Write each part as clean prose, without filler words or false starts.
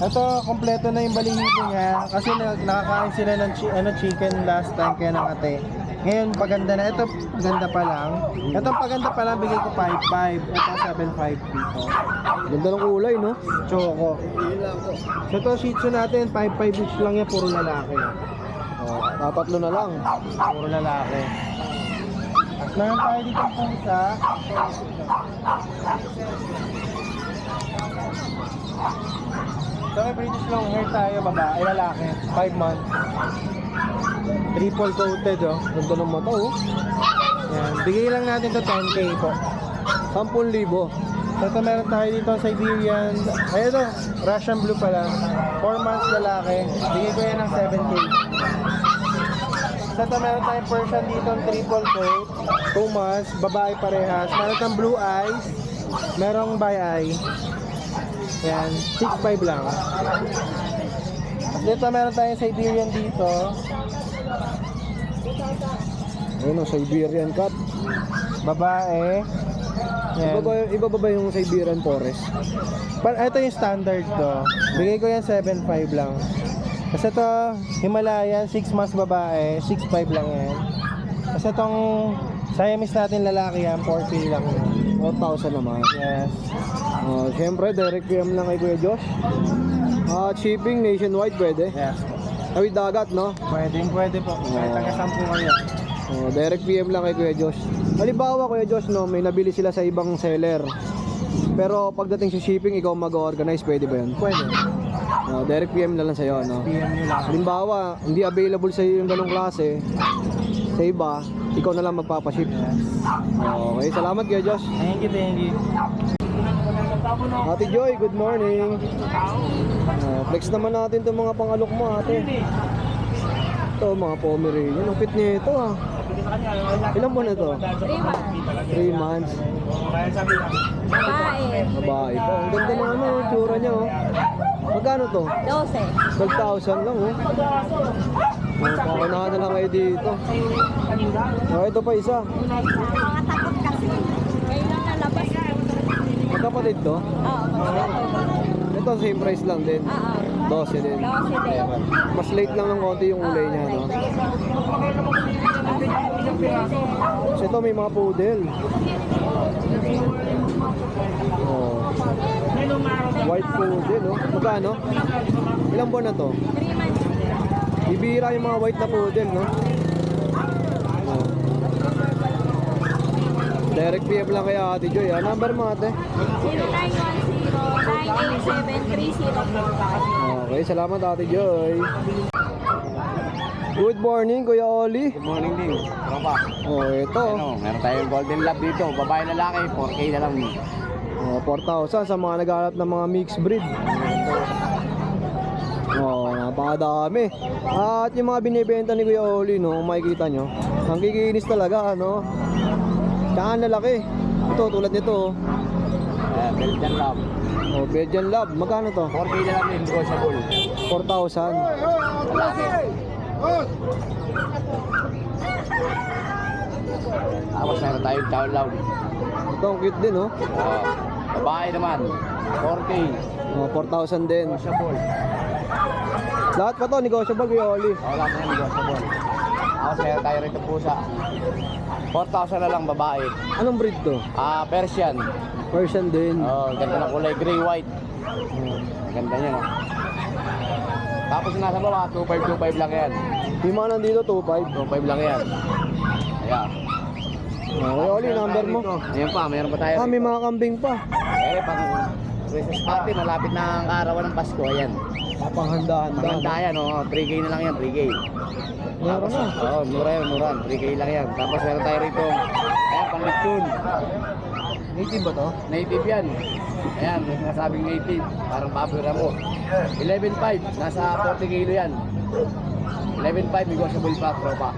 Ito, kompleto na yung balihibo niya kasi nakakain sila ng chicken last time kaya nakate. Ngayon, paganda na. Ito, paganda pa lang. Ito, paganda pa lang, bigay ko 5.5. Ito, 7.5 dito. Ganda ng kulay, no? Choco. So, ito, Shih Tzu natin, 5.5 each lang yan, puro lalaki. Oh, tatatlo na lang. Puro lalaki. At meron tayo dito pusa. So, may British long hair tayo, babae, lalaki, 5 months. Triple coated, oh. Ganda ng mata, oh. Yan, bigay lang natin to 10k po. 10,000. So, ito meron tayo dito Siberian. Ay, ito, Russian blue pala. 4 months lalaki. Bigay ko yan ng 7k. So, ito meron tayong Persian dito, triple coat. 2 months, babae parehas. Meron tayong blue eyes. Merong bi eye. Yan, 6.5 lang. At dito meron tayong Siberian dito. Ayun, oh, Siberian cat. Babae. Yan. Iba ba yung Siberian Forest? Ito yung standard to. Bigay ko yan 7.5 lang. Kasi ito, Himalayan, 6 months babae, 6.5 lang yan. Kasi itong Siamese natin lalaki yan, 4K lang yan. 4,000 naman. Yes. Siyempre, direct PM lang kay Kuya Josh. Shipping nationwide pwede. Yes. Tawid dagat, no? Pwede po. Kahit taga-10 kayo. Direct PM lang kay Kuya Josh. Halimbawa, Kuya Josh, no, may nabili sila sa ibang seller. Pero pagdating sa shipping, ikaw mag-organize, pwede ba yun? Pwede. Direct PM na lang sa'yo, no? PM nyo lang. Halimbawa, hindi available sa iyo yung ganong klase. Sa iba, ikaw na lang magpapaship. Okay, salamat Kuya Josh. Thank you. Ate Joy, good morning. Flex naman natin itong mga pangalok mo, ate. Ito, mga Pomeranian. Ang fit niya ito, ah. Ilan buwan na ito? 3 months. Babae. Babae pa. Ang ganda na ano, tsura niya, oh. Magkano to? 12. 12,000 lang, oh. Paunahan na lang kayo dito. Ito pa isa. Mga takot kasi. Ngayon lang nalabas. Magkapatid to? Oo, magkakapatid. Ito, same price lang din. 12 din. 12 din. Mas late lang ng konti yung kulay niya, no? So ito, may mga poodle. Oh. White poodle, no? Magkano? Ilang buwan na to? 3 months. Bibira yung mga white na poodle, no? Oh. Direct PM lang kay Ate Joy, ha? Number mo, ate? 0910-987-3045. Okay, salamat Ate Joy. Good morning, Kuya Oli. Good morning din. Tropa. Oh, ito. Ano, meron tayong golden lab dito. Babae lalaki, 4K na lang. 4,000 sa mga naghahanap ng mga mixed breed. Napakadami. At yung mga binibenta ni Kuya Oli, no, kung makikita nyo, ang kikinis talaga, ano. Tsaka ang lalaki. Ito, tulad nito. Belgian lab. Belgian Lab. Magkano to? 4K na lang din, negotiable. 4,000. Lalaki. Tapos meron tayong chow loud. Ito, ang cute din, oh. Babae naman, 4K. 4,000 din. Negotiable. Lahat pa to, negotiable, Kuya Oli. Wala na yung negotiable. Tapos meron tayo rito pusa. 4,000 na lang babae. Anong breed to? Persian. Persian din. Ganda ng kulay, gray-white. Ganda niya, no? Tapos nasa baba, 2.5 lang yan. Yung mga nandito, 2,500. 2.5 lang yan. Ayan. Kuya Oli, number mo. Ayan pa, mayroon pa tayo. May mga kambing pa. Pang Christmas party, malapit na ang arawan ng Pasko. Ayan. Panghanda-handa. Maganda yan, 3K na lang yan, 3K. Meron na. Mura yan, mura. 3K lang yan. Tapos meron tayo rito. Ayan, pang-lechon. Native ba to? Native yan. Ayan, may sinasabing native. Parang baboy ramo. 11.5. Nasa 40 kilo yan. 11.5. Negotiable pa, tropa.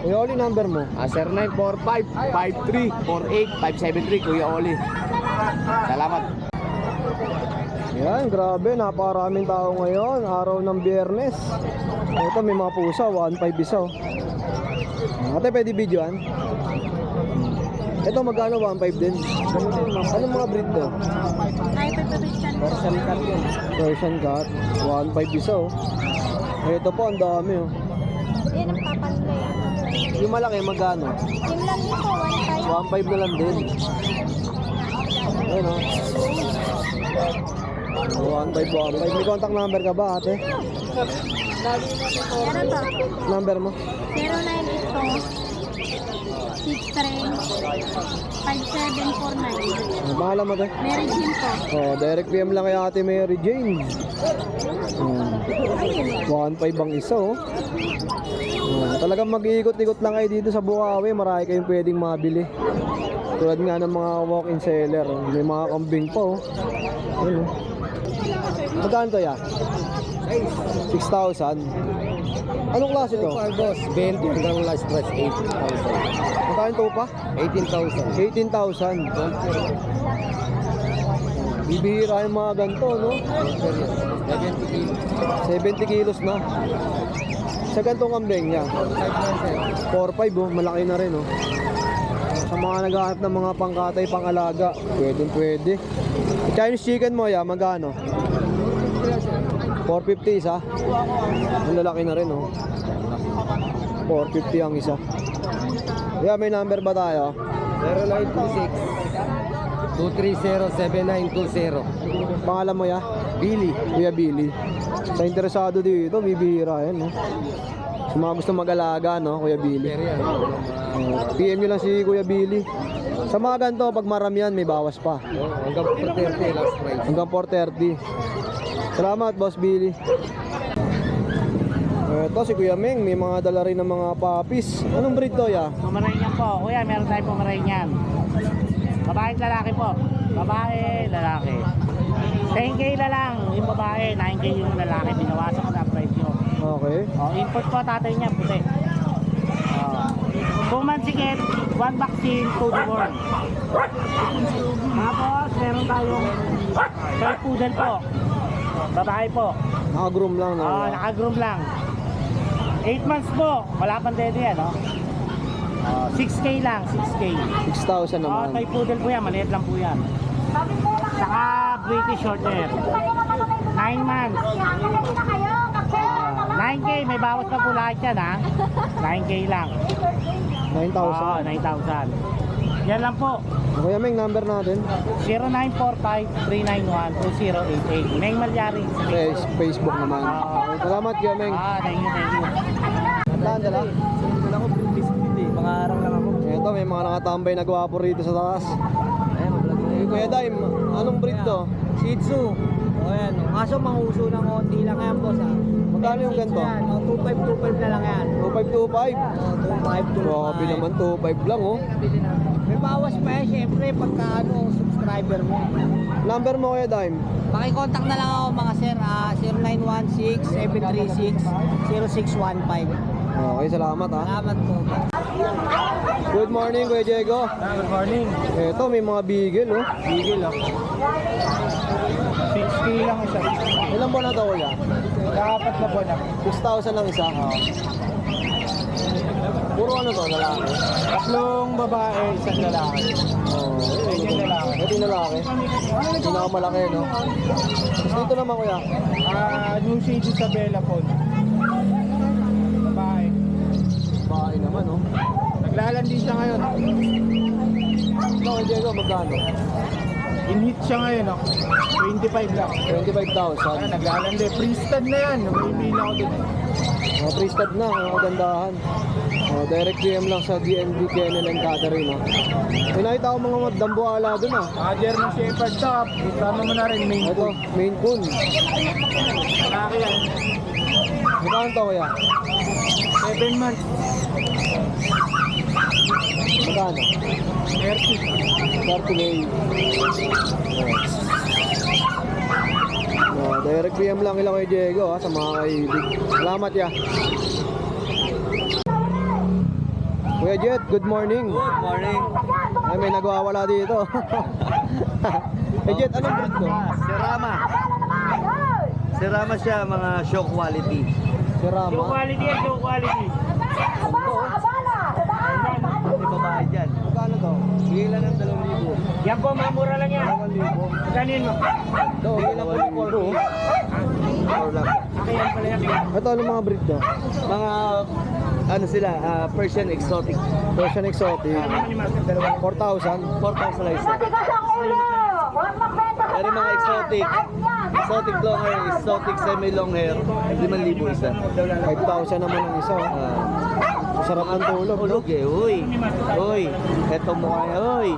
Kuya Oli, number mo. 0945-5348-573. Kuya Oli. Salamat. Yan, grabe. Napakaraming tao ngayon. Araw ng Biyernes. Ito, may mga pusa. 1,500 isa. Ate, pwede videoan? Ito magkano? 1.5 din. Anong mga breed to? Ay, pagpapitan po. Persian cat yun. Persian cat. 1.5 isa oh. Ito po, ang dami oh. Yan ang papanlay. Yung malaki, magkano? Yung lang dito, 1.5. 1.5 na lang din. Ayun oh. 1.5. May contact number ka ba ate? Meron to. Number mo? 0982-63-5749. Pangalan mo te? Mary Jim po. Oh, direct PM lang kay ate Mary Jane. Ayun. 1.5 ang isa oh. Talagang mag-iikot-ikot lang kayo dito sa Bukawi. Marami kayong pwedeng mabili. Tulad nga ng mga walk-in seller. May mga kambing pa oh. Ayun, oh. Magkano to ya? 6,000. Anong klase to? Boss, 20 hanggang last price 18,000. Magkano to pa? 18,000. 18,000. Bibihira yung mga ganito, no? 70 kilos. 70 kilos na. Sa gantong kambing niya. 4-5 oh, malaki na rin oh. Sa mga naghahanap ng mga pangkatay, pangalaga, pwede. Chinese chicken mo ya, magkano? 450 isa. Ang lalaki na rin oh. 450 ang isa. Yeah, may number ba tayo? 0926-230-7920. Pangalan mo ya? Billy. Kuya Billy. Sa interesado dito, bibihira yan, no? Sa mga gusto mag-alaga, no, Kuya Billy. PM nyo lang si Kuya Billy. Sa mga ganito, pag maramihan, may bawas pa. Hanggang 430 last price. Hanggang 430. Salamat, Boss Billy. Ito si Kuya Meng, may mga dala rin ng mga puppies. Anong breed to, ya? Pomeranian po. Kuya, meron tayong Pomeranian. Babae at lalaki po. Babae, lalaki. 10K na lang yung babae, 9K yung lalaki. Binawasan ko na price nyo. Okay. Import po tatay niya, puti. 2 months sikit, 1 vaccine, 2 deworm. Tapos, meron tayong toy poodle po. Babae po. Naka-groom lang, no? Naka-groom lang. 8 months po. Wala pang dede yan, no? 6K lang, 6K. 6,000 naman. Toy poodle po yan, maliit lang po yan. Saka British short hair. 9 months. 9K, may bawas pa po lahat yan, ha? 9K lang. 9,000. 9,000. Yan lang po. Kuya Meng, number natin. 0945-391-2088. Meng Malyari. Facebook naman. Salamat, Kuya Meng. Thank you. Saan dala? Wala ko biscuit eh. Mga araw lang ako. Ito, may mga nakatambay na gwapo rito sa taas. Kuya Daim, anong breed to? Shih Tzu. O yan. Kaso manguso ng konti lang yan, boss. Magkano yung ganito? 2525 na lang yan. 2525. 2525. Grabe naman, 25 lang oh. May bawas pa yan, syempre, pagka ang subscriber mo. Number mo Kuya Daim? Pakicontact na lang ako mga sir, 0916-736-0615. Okay, salamat ha. Salamat po. Good morning Kuya Diego. Good morning. Ito, may mga bigel oh. Bigil oh. 6K lang isa. Ilan buwan na to Kuya? Nakapat na po na. 6,000 lang isa. Puro ano to, lalaki? Tatlong babae, isang lalaki. Oh, Yung lalaki. ito yung lalaki. Pinakamalaki no. Tapos dito naman Kuya. New Shade Isabella po. Babae. Bahay naman oh. Naglalandi siya ngayon. Ito Kuya Diego, magkano? In-hit siya ngayon, 25 lang. 25,000. Naglalandi. Freestad na yan. Namimili ako dun. Mga pre-stud na, mga kagandahan. Direct DM lang sa DNB Kennel and Catering. No? May nakita ko mga dambuala dun ah. German Shepherd top. Isama mo na rin main Ito, coon. main coon. Malaki yan. Magkano to Kuya? 7 months. Magkano? 30. 30K. Direct PM lang kila kay Diego ha, sa mga kaibig. Salamat ya. Kuya Jet, good morning. Good morning. Ay, may nagwawala dito. Hey Jet, anong breed to? Serama. Serama siya, mga show quality. Si Rama. quality yan, show quality. Hindi babae dyan. Magkano to? Sige Ito, okay lang po. Ito, ano mga breed to? Mga, ano sila, Persian exotic. Persian exotic. 4,000. 4,000 lang isa. Pero mga exotic, exotic long hair, exotic semi-long hair, 5,000 isa. 5,000 naman ang isa. Sarap ng tulog. Ulog eh, uy. Uy, eto mukha niya, uy.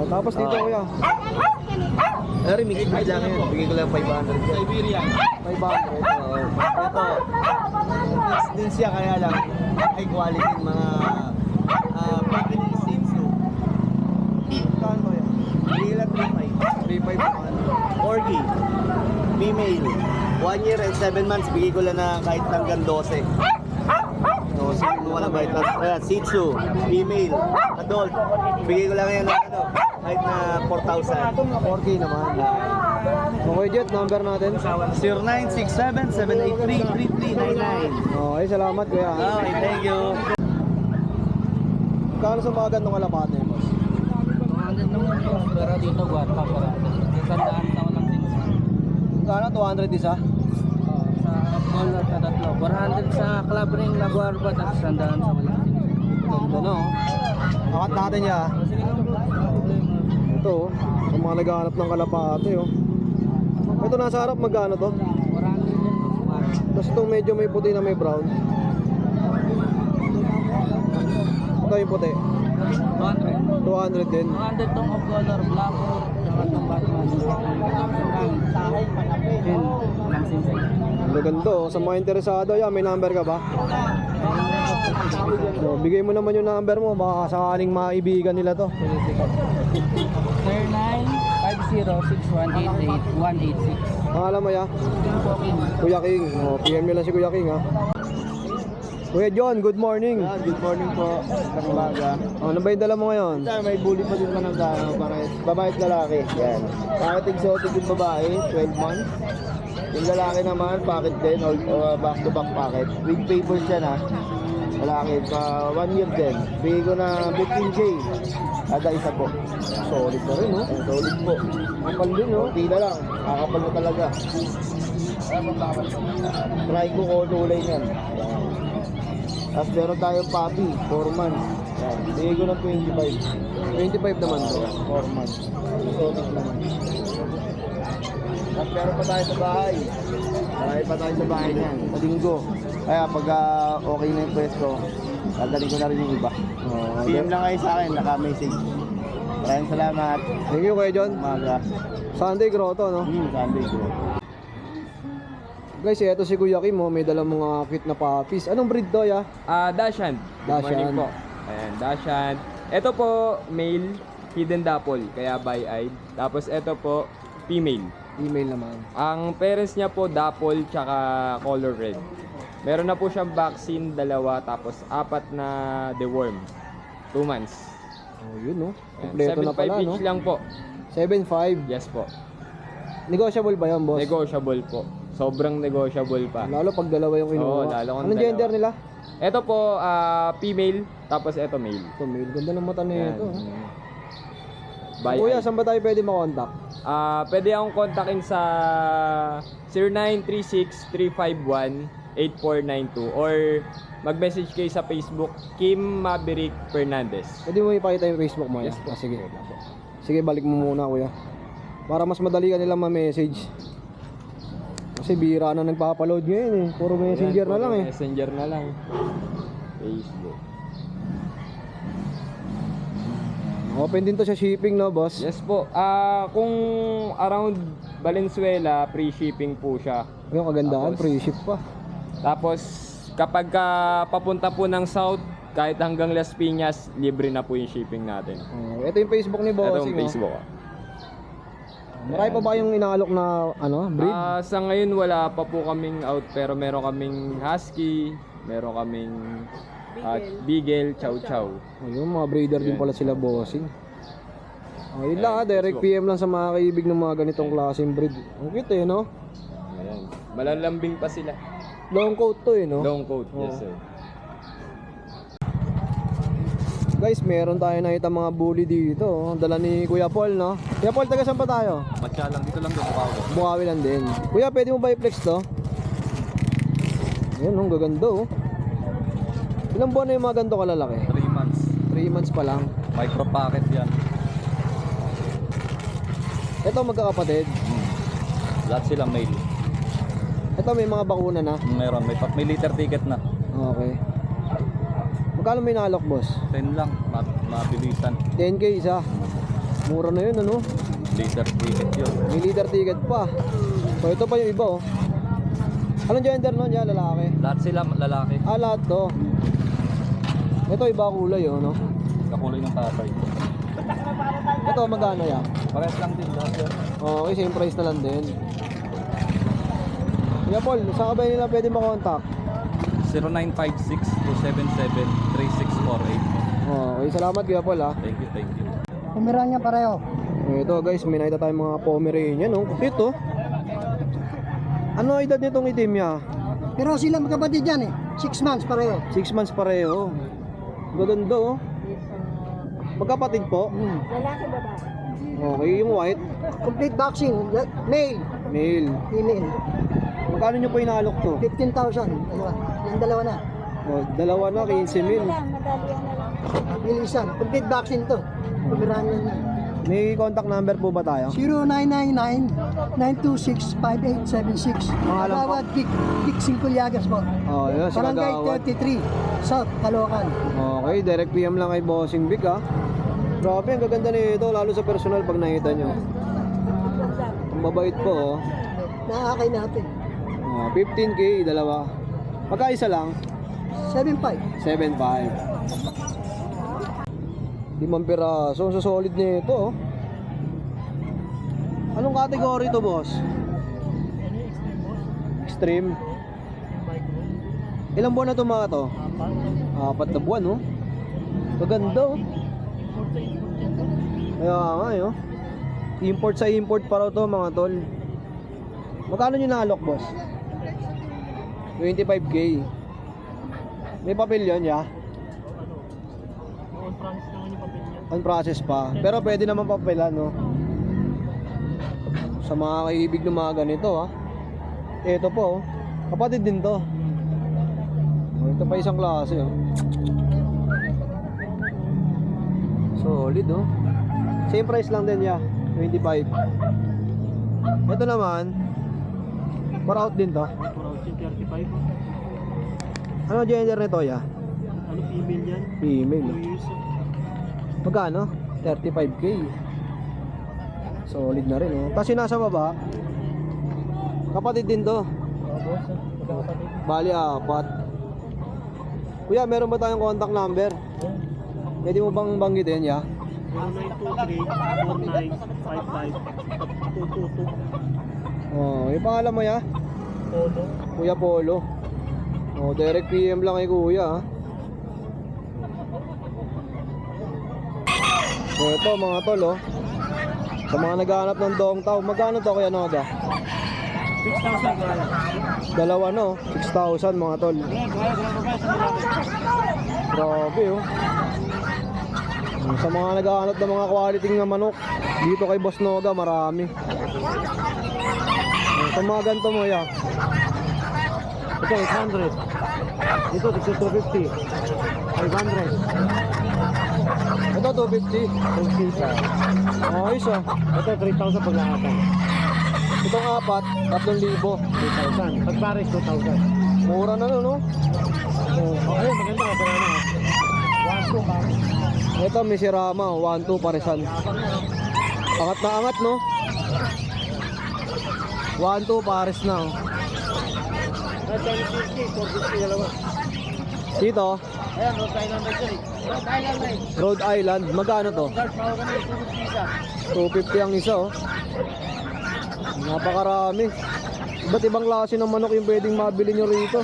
Tapos dito kuya, Pero mixed breed lang yun, bigay ko lang 500. Siberian. 500. Ito, mixed din siya kaya lang, high quality mga Japanese Shih Tzu. Saan kuya? Bigay lang 3,500. 3,500 naman. Corgi, female, 1 year and 7 months, bigay ko lang na kahit hanggang 12. No, wala ba ito? Ayan, Shih Tzu, female, adult, bigay ko lang yan ng ano, kahit na 4,000. 4K naman. Okay, Jet, number natin. 0967-783-3399. Okay, salamat kuya. Okay, thank you. Kano sa mga gandong kalapate, boss? Pero dito buat pa para. Sandaan taon lang din. Kano? 200 isa? Sa color sa tatlo. 400 sa club ring na guarba at sandaan sa wala. Ganda no? Akat natin niya. Ito, oh. Sa mga naghahanap ng kalapate, oh. Ito nasa harap, magkano to? 400 din. Tapos itong medyo may puti na may brown. Ito yung puti. 200. 200 din. 200 tong of color black or saka tong Batman. Yan, lang sinsay. Maganda, oh. Sa mga interesado, yan, may number ka ba? So, bigay mo naman yung number mo, baka sakaling maibigan nila to. 09506188 Pangalan mo ya? Kuya King. Oh, PM nyo lang si Kuya King ha. Kuya John, good morning. Good morning po, ng umaga. Ano ba yung dala mo ngayon? May bully pa din naman ng gano, para babae at lalaki. Yan. Bakit exotic yung babae, 12 months. Yung lalaki naman, packet din, back to back packet. With paper siya na. Lalaki, 1 year din. Bigay ko na 15K. Ada isa po. Solid na rin, no? Solid po. Kapal din, no? Tila lang, kakapal mo talaga. Try ko ko tulay niyan. Yan. Tapos meron tayong puppy, 4 months. Yan. Bigay ko ng 25. 25 naman to. 4 months. Solid naman. Tapos meron pa tayo sa bahay. Marami pa tayo sa bahay niyan. Sa linggo. Kaya pag okay na yung pwesto, dadali ko na rin yung iba. PM lang kayo sa akin, naka-message. Maraming salamat. Thank you, Kuya John. Umaga. Sunday Grotto, no? Sunday ko. Guys, ito si Kuya Kim, oh. May dalang mga cute na puppies. Anong breed to, ya? Dashan. Good morning Dachshund. po. Ayan, Dashan. Ito po, male, hidden dapple, kaya bi-eyed. Tapos ito po, female. Email naman. Ang parents niya po, dapple, tsaka color red. Meron na po siyang vaccine, 2, tapos 4 na deworm. 2 months. Oh, yun, no? Ayan, Kompleto na 7.5 pala, no? each lang po. 7.5. Yes po. Negotiable ba yan, boss? Negotiable po. Sobrang negotiable pa. Lalo pag dalawa yung kinuha. Oo, lalo kung Anong dalawa. gender nila? Ito po, female, tapos ito male. Ito, male. Ganda ng mata na Ayan. ito. Bi-eyed. Kuya, saan ba tayo pwede makontak? Pwede akong kontakin sa 0936-351-8492 or mag-message kayo sa Facebook, Kim Maverick Fernandez. Pwede mo ipakita yung Facebook mo, ya? Yes, po. Sige. Sige, balik mo muna, kuya. Para mas madali ka nilang ma-message. Kasi bira na nagpapaload ngayon eh. Puro messenger na lang eh. Messenger na lang. Facebook. Open din to sa shipping, no, boss? Yes po. Kung around Valenzuela, free shipping po siya. Yung kagandahan, Tapos- free ship pa. Tapos kapag papunta po ng south, kahit hanggang Las Piñas, libre na po yung shipping natin. Ito yung Facebook ni Ito Bossing. yung Facebook. Marami pa ba yung inaalok na breed? Sa ngayon wala pa po kaming out, pero meron kaming husky, meron kaming beagle, chow chow. Ayun, mga breeder din Yan. pala sila, Bossing. Ayun lang, Ayan, direct Facebook. PM lang sa mga kaibig ng mga ganitong klaseng breed. Ang cute eh, no? Ayan. Malalambing pa sila. Long coat to eh, no? Long coat, Oo. yes sir. Guys, meron tayo nakita mga bully dito. Ang dala ni Kuya Paul, no? Kuya Paul, taga saan pa tayo? Matcha lang, dito lang doon, Bukawi. Bukawi lang din. Kuya, pwede mo ba i-flex to? Yan, ang gaganda, oh. Ilang buwan na yung mga ganito kalalaki? 3 months. 3 months pa lang. Micro packet yan. Ito, magkakapatid. Lahat sila male. Ito, may mga bakuna na. Meron, may liter ticket na. Okay. Magkano may nalok, boss? 10 lang, mabilisan. 10k isa. Mura na yun, ano? Liter ticket yun. May leader ticket pa. So, ito pa yung iba, oh. Anong gender nun? Yan, lalaki. Lahat sila lalaki. Ah, lahat to. Ito, iba kulay, oh, no? Kakulay ng tatay. Ito, magkano yan? Parehas lang din lahat yun. Okay, same price na lang din. Kuya Paul, saan ka ba nila pwede makontak? 0956-277-3648. Okay, salamat Kuya Paul, ha. Thank you, thank you. Pomeranian pareho. Ito guys, may nakita tayong mga Pomeranian, no? Ito. Ano edad nitong itim niya? Pero sila magkapatid yan eh. 6 months pareho. 6 months pareho. Gaganda, oh. Magkapatid po. Lalaki ba ba? Okay, yung white, Complete vaccine. Male, male. female. Magkano nyo po inaalok to? 15,000. Dalawa. Yung dalawa na. Oh, dalawa na, 15 mil. Madali yan na lang. Bilisan. Complete vaccine to. Pomeranian na. May contact number po ba tayo? 0999-926-5876. Pangalan po? Agawad Vic Singkulyagas po. Oh, yun, si Barangay Kagawad. 33, South, Caloocan. Okay, direct PM lang kay Bossing Vic, ha. Grabe, ang gaganda nito, lalo sa personal pag nakita nyo. Ang babait po, oh. Nakakay natin. Oh, 15k, dalawa. Pagkaisa lang, 7.5. 7.5. 5 piraso, sa solid nito, oh. Anong category to, boss? Extreme. Ilang buwan na to mga to? 4 na buwan, oh. Maganda, oh. Kaya nga, oh. Import sa import pa raw to, mga tol. Magkano nyo naalok, boss? 25k. May papel yun, ya? On process pa. Pero pwede naman papelan, no? Sa mga kaibig ng mga ganito, ha? Ito po, oh. Kapatid din to. Oh, ito pa isang klase, oh. Solid, oh. Same price lang din, ya. 25. Ito naman, para out din to. Ano gender nito, ya? Ano, female yan? Female, oh. Magkano? 35k. Solid na rin, oh. Tapos yung nasa baba, kapatid din to. Bali, 4. Kuya, meron ba tayong contact number? Pwede mo bang banggitin, ya? 0923-4955-222. Oh, yung pangalan mo, ya? Polo. Kuya Polo. Oh, direct PM lang kay Kuya, ha? So, ito mga tol, oh. Sa mga naghahanap ng dong tao, magkano to, Kuya Noga? 6,000 kaya. Dalawa, no? 6,000 mga tol. Grabe, oh. Sa mga naghahanap ng mga quality ng manok, dito kay Boss Noga, marami. Sa mga ganito mo, ya. Ito, 800. Ito, 250. 500. Ito, 250. 250 sa. Ayos, ah. Ito, 3,000 paglahatan. Itong 4, 3,000. 3,000. Pag pares, 2,000. Mura na, no? Oh, ayun, maganda. Maganda na. 1, 2, pares. Ito, may sirama, 1-2 paresan. Angat na angat, no? 1-2 pares na, oh. At 1050, 450 dalawa. Dito, Ayan, Rhode Island na dyan eh. Rhode Island na eh. Rhode Island, magkano to? Guard, pawa ka na eh. 250 isa. 250 ang isa, oh. Napakarami. Iba't ibang klase ng manok yung pwedeng mabili nyo rito.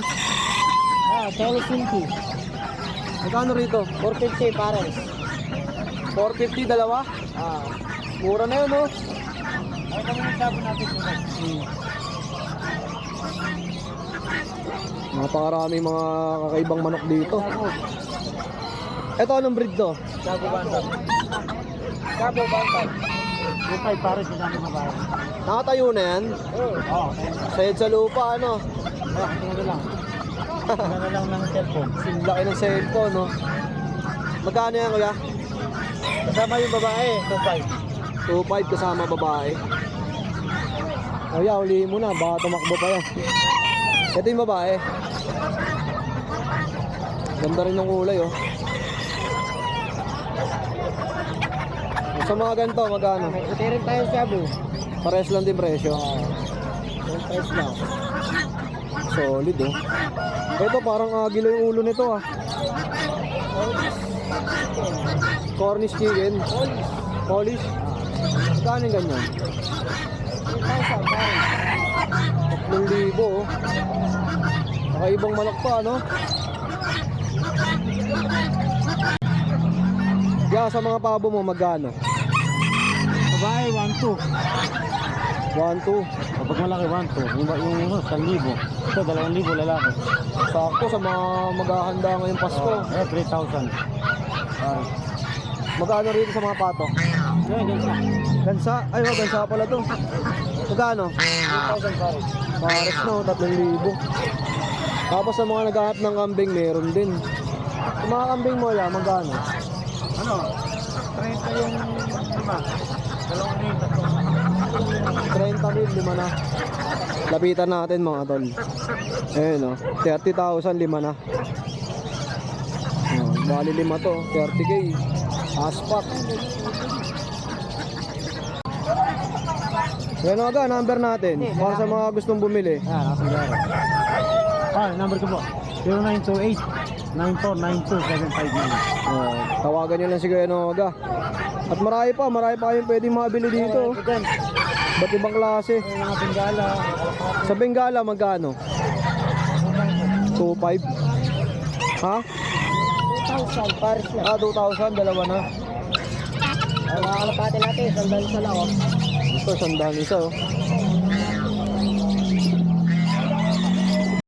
Chinese Pinky. Magkano rito? 450 pares. 450 dalawa? Mura na yun, oh. Ay, kami nagsabi natin muna. Napakaraming mga kakaibang manok dito. Ito anong breed to? Cabo Bantam. Cabo Bantam. Yung 5 pares na namin babae. Nakatayo na yan? Oo. Sayad sa lupa, ano? Tingnan na lang. Tingnan na lang ng cellphone. Laki ng cellphone, no? Magkano yan, kuya? Kasama yung babae, 2.5. 2.5 kasama babae. Kuya, ulihin mo na. Baka tumakbo pa yan. Ito yung babae. Ganda rin ng kulay, oh. Sa mga ganito, magkano? Ito rin tayo Cabo. Pares lang din presyo. Yung price lang. Solid, oh. Ito, parang agilo yung ulo nito, ah. Cornish chicken. Polish. Magkano yung ganyan? 3,000, oh. Nakaibang manok pa, ano? Yeah, sa mga pabo mo, magkano? Babae, 1.2. 1,2. Kapag malaki, 1.2. Yung 1,000. Ito, 2,000 lalaki. Sakto sa mga maghahanda ngayong Pasko. 3,000. Magkano rito sa mga pato? Yan, ganyan. Gansa? Ay, oh, gansa pala to. Magkano? 3,000 pares. Pares na, 3,000. Tapos sa mga naghahanap ng kambing, meron din. Sa mga kambing mo, ya, magkano? Ano? 30 yung 5. Dalawang rin, 30,000, 5 na. Lapitan natin mga tol. Ayun, oh. 30,000, 5 na. Oh, bali 5 to, 30K. Aspak. Yan aga, number natin. Para sa mga gustong bumili. Nasa garo. Number ko po. 0928-9492-759. Oh, tawagan nyo lang si Kuya Noga. At marami pa kayong pwedeng mabili dito. Diyan, Ba't ibang klase? yung mga Bengala. Sa Bengala, magkano? 2,500. Ha? 2,000 pares lang. 2,000, dalawa na. Ang nakakalapate natin, sandal sa lang. Ito, 100 isa, oh.